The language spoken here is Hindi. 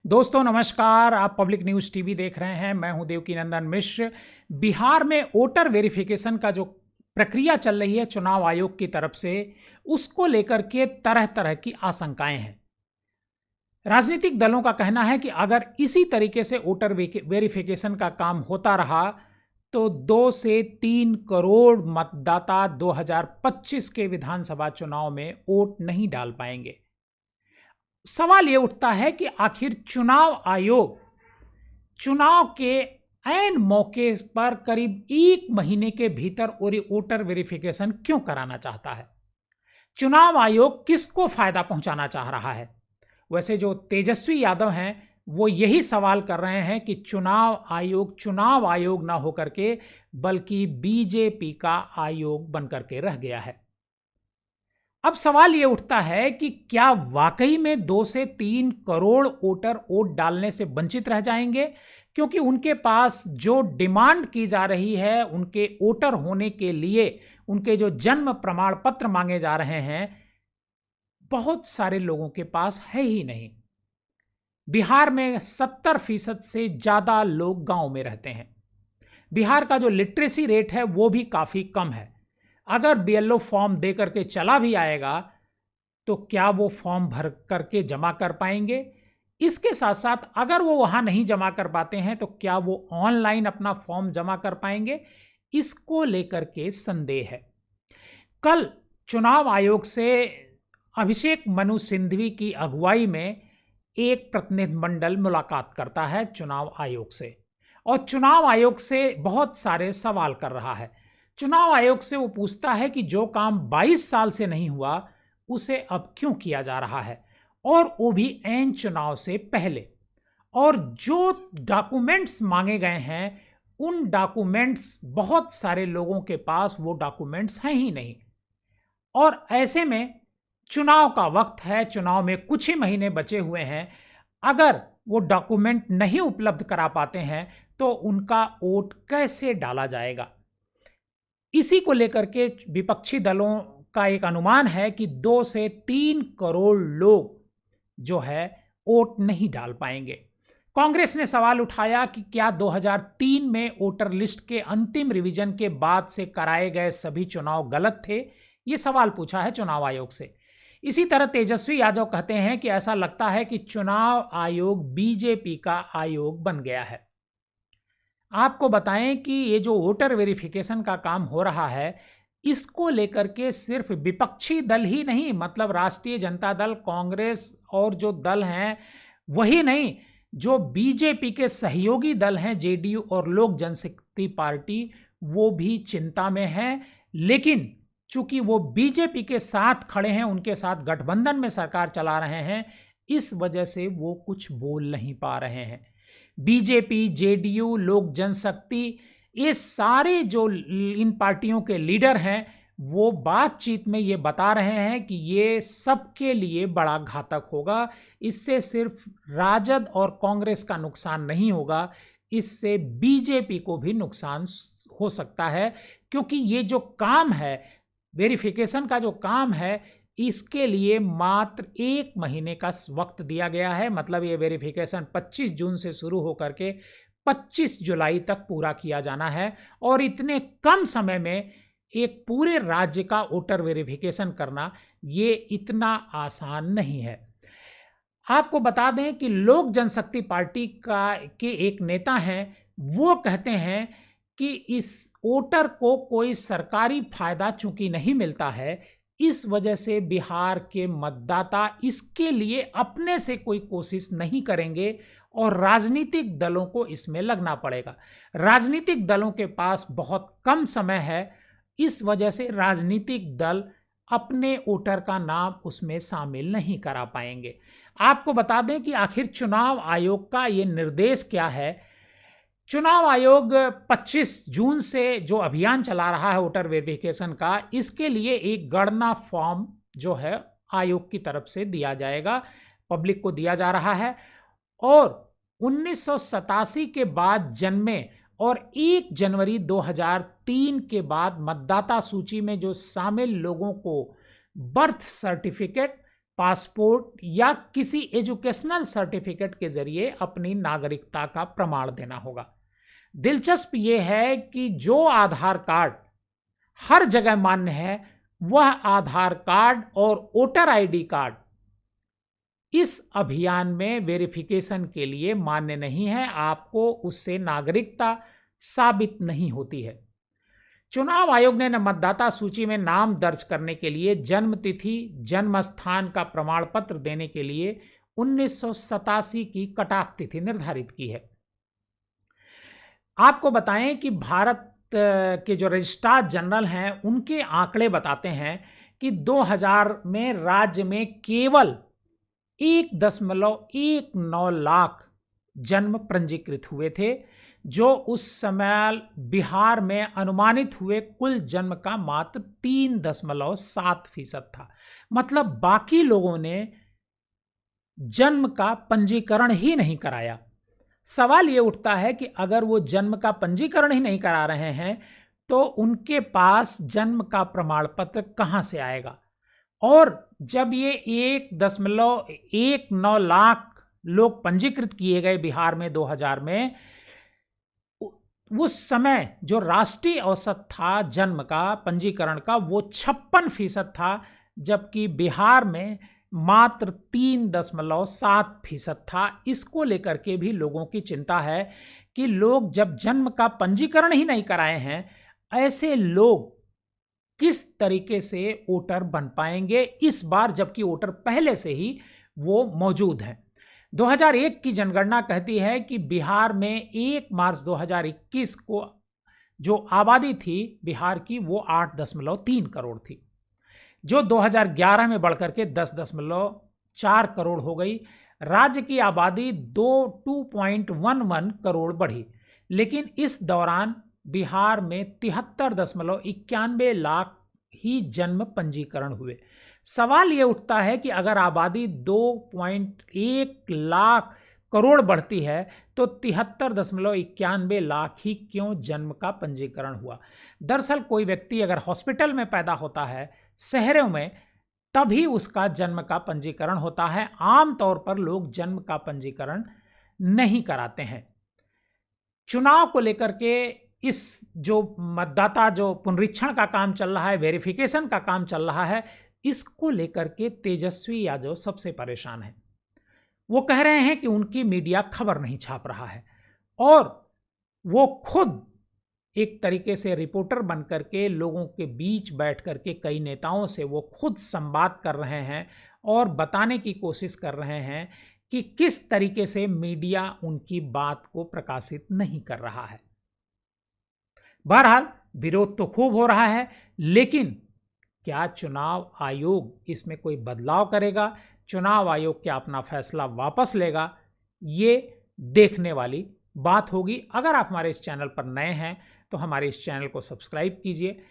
दोस्तों नमस्कार। आप पब्लिक न्यूज़ टीवी देख रहे हैं। मैं हूं देवकीनंदन मिश्र। बिहार में वोटर वेरिफिकेशन का जो प्रक्रिया चल रही है चुनाव आयोग की तरफ से, उसको लेकर के तरह तरह की आशंकाएं हैं। राजनीतिक दलों का कहना है कि अगर इसी तरीके से वोटर वेरिफिकेशन का काम होता रहा तो 2 से 3 करोड़ मतदाता 2025 के विधानसभा चुनाव में वोट नहीं डाल पाएंगे। सवाल ये उठता है कि आखिर चुनाव आयोग चुनाव के ऐन मौके पर करीब 1 महीने के भीतर वोटर वेरिफिकेशन क्यों कराना चाहता है। चुनाव आयोग किसको फायदा पहुंचाना चाह रहा है। वैसे जो तेजस्वी यादव हैं वो यही सवाल कर रहे हैं कि चुनाव आयोग ना होकर के बल्कि बीजेपी का आयोग बनकर के रह गया है। अब सवाल ये उठता है कि क्या वाकई में 2 से 3 करोड़ वोटर वोट डालने से वंचित रह जाएंगे, क्योंकि उनके पास जो डिमांड की जा रही है उनके वोटर होने के लिए, उनके जो जन्म प्रमाण पत्र मांगे जा रहे हैं, बहुत सारे लोगों के पास है ही नहीं। बिहार में 70% से ज्यादा लोग गांव में रहते हैं। बिहार का जो लिटरेसी रेट है वो भी काफी कम है। अगर बीएलओ फॉर्म दे करके चला भी आएगा तो क्या वो फॉर्म भर करके जमा कर पाएंगे। इसके साथ साथ अगर वो वहां नहीं जमा कर पाते हैं तो क्या वो ऑनलाइन अपना फॉर्म जमा कर पाएंगे, इसको लेकर के संदेह है। कल चुनाव आयोग से अभिषेक मनु सिंघवी की अगुवाई में एक प्रतिनिधिमंडल मुलाकात करता है चुनाव आयोग से, और चुनाव आयोग से बहुत सारे सवाल कर रहा है। चुनाव आयोग से वो पूछता है कि जो काम 22 साल से नहीं हुआ उसे अब क्यों किया जा रहा है, और वो भी ऐन चुनाव से पहले। और जो डॉक्यूमेंट्स मांगे गए हैं उन डॉक्यूमेंट्स, बहुत सारे लोगों के पास वो डॉक्यूमेंट्स हैं ही नहीं। और ऐसे में चुनाव का वक्त है, चुनाव में कुछ ही महीने बचे हुए हैं। अगर वो डॉक्यूमेंट नहीं उपलब्ध करा पाते हैं तो उनका वोट कैसे डाला जाएगा। इसी को लेकर के विपक्षी दलों का एक अनुमान है कि 2 से 3 करोड़ लोग जो है वोट नहीं डाल पाएंगे। कांग्रेस ने सवाल उठाया कि क्या 2003 में वोटर लिस्ट के अंतिम रिवीजन के बाद से कराए गए सभी चुनाव गलत थे। ये सवाल पूछा है चुनाव आयोग से। इसी तरह तेजस्वी यादव कहते हैं कि ऐसा लगता है कि चुनाव आयोग बीजेपी का आयोग बन गया है। आपको बताएं कि ये जो वोटर वेरिफिकेशन का काम हो रहा है, इसको लेकर के सिर्फ विपक्षी दल ही नहीं, मतलब राष्ट्रीय जनता दल, कांग्रेस और जो दल हैं वही नहीं, जो बीजेपी के सहयोगी दल हैं जेडीयू और लोक जनशक्ति पार्टी, वो भी चिंता में है। लेकिन चूंकि वो बीजेपी के साथ खड़े हैं, उनके साथ गठबंधन में सरकार चला रहे हैं, इस वजह से वो कुछ बोल नहीं पा रहे हैं। बीजेपी, जेडीयू, लोक जनशक्ति, ये सारे जो इन पार्टियों के लीडर हैं वो बातचीत में ये बता रहे हैं कि ये सबके लिए बड़ा घातक होगा। इससे सिर्फ राजद और कांग्रेस का नुकसान नहीं होगा, इससे बीजेपी को भी नुकसान हो सकता है, क्योंकि ये जो काम है, वेरिफिकेशन का जो काम है, इसके लिए मात्र 1 महीने का वक्त दिया गया है। मतलब ये वेरिफिकेशन 25 जून से शुरू होकर के 25 जुलाई तक पूरा किया जाना है, और इतने कम समय में एक पूरे राज्य का वोटर वेरिफिकेशन करना ये इतना आसान नहीं है। आपको बता दें कि लोक जनशक्ति पार्टी के एक नेता हैं, वो कहते हैं कि इस वोटर को कोई सरकारी फायदा चूंकि नहीं मिलता है, इस वजह से बिहार के मतदाता इसके लिए अपने से कोई कोशिश नहीं करेंगे और राजनीतिक दलों को इसमें लगना पड़ेगा। राजनीतिक दलों के पास बहुत कम समय है, इस वजह से राजनीतिक दल अपने वोटर का नाम उसमें शामिल नहीं करा पाएंगे। आपको बता दें कि आखिर चुनाव आयोग का ये निर्देश क्या है। चुनाव आयोग 25 जून से जो अभियान चला रहा है वोटर वेरिफिकेशन का, इसके लिए एक गणना फॉर्म जो है आयोग की तरफ से दिया जाएगा, पब्लिक को दिया जा रहा है। और 1987 के बाद जन्मे और 1 जनवरी 2003 के बाद मतदाता सूची में जो शामिल लोगों को बर्थ सर्टिफिकेट, पासपोर्ट या किसी एजुकेशनल सर्टिफिकेट के जरिए अपनी नागरिकता का प्रमाण देना होगा। दिलचस्प ये है कि जो आधार कार्ड हर जगह मान्य है, वह आधार कार्ड और वोटर आईडी कार्ड इस अभियान में वेरिफिकेशन के लिए मान्य नहीं है। आपको उससे नागरिकता साबित नहीं होती है। चुनाव आयोग ने मतदाता सूची में नाम दर्ज करने के लिए जन्म तिथि, जन्म स्थान का प्रमाण पत्र देने के लिए 1987 की कटाफ तिथि निर्धारित की है। आपको बताएं कि भारत के जो रजिस्ट्रार जनरल हैं, उनके आंकड़े बताते हैं कि 2000 में राज्य में केवल 1.19 लाख जन्म पंजीकृत हुए थे, जो उस समय बिहार में अनुमानित हुए कुल जन्म का मात्र 3.7% था। मतलब बाकी लोगों ने जन्म का पंजीकरण ही नहीं कराया। सवाल ये उठता है कि अगर वो जन्म का पंजीकरण ही नहीं करा रहे हैं तो उनके पास जन्म का प्रमाण पत्र कहां से आएगा? और जब ये 1.19 लाख लोग पंजीकृत किए गए बिहार में 2000 में, उस समय जो राष्ट्रीय औसत था जन्म का पंजीकरण का वो 56% था, जबकि बिहार में मात्र 3.7% था। इसको लेकर के भी लोगों की चिंता है कि लोग जब जन्म का पंजीकरण ही नहीं कराए हैं, ऐसे लोग किस तरीके से वोटर बन पाएंगे इस बार, जबकि वोटर पहले से ही वो मौजूद हैं। 2001 की जनगणना कहती है कि बिहार में 1 मार्च 2021 को जो आबादी थी बिहार की वो 8.3 करोड़ थी, जो 2011 में बढ़कर के 10.4 करोड़ हो गई। राज्य की आबादी 2.11 करोड़ बढ़ी, लेकिन इस दौरान बिहार में 73.91 लाख ही जन्म पंजीकरण हुए। सवाल ये उठता है कि अगर आबादी 2.1 लाख करोड़ बढ़ती है तो 73.91 लाख ही क्यों जन्म का पंजीकरण हुआ? दरअसल कोई व्यक्ति अगर हॉस्पिटल में पैदा होता है शहरों में, तभी उसका जन्म का पंजीकरण होता है। आमतौर पर लोग जन्म का पंजीकरण नहीं कराते हैं। चुनाव को लेकर के इस जो मतदाता जो पुनरीक्षण का काम चल रहा है, वेरिफिकेशन का काम चल रहा है, इसको लेकर के तेजस्वी यादव सबसे परेशान है। वो कह रहे हैं कि उनकी मीडिया खबर नहीं छाप रहा है और वो खुद एक तरीके से रिपोर्टर बन करके लोगों के बीच बैठ करके कई नेताओं से वो खुद संवाद कर रहे हैं और बताने की कोशिश कर रहे हैं कि किस तरीके से मीडिया उनकी बात को प्रकाशित नहीं कर रहा है। बहरहाल विरोध तो खूब हो रहा है, लेकिन क्या चुनाव आयोग इसमें कोई बदलाव करेगा? चुनाव आयोग क्या अपना फैसला वापस लेगा? ये देखने वाली बात होगी। अगर आप हमारे इस चैनल पर नए हैं तो हमारे इस चैनल को सब्सक्राइब कीजिए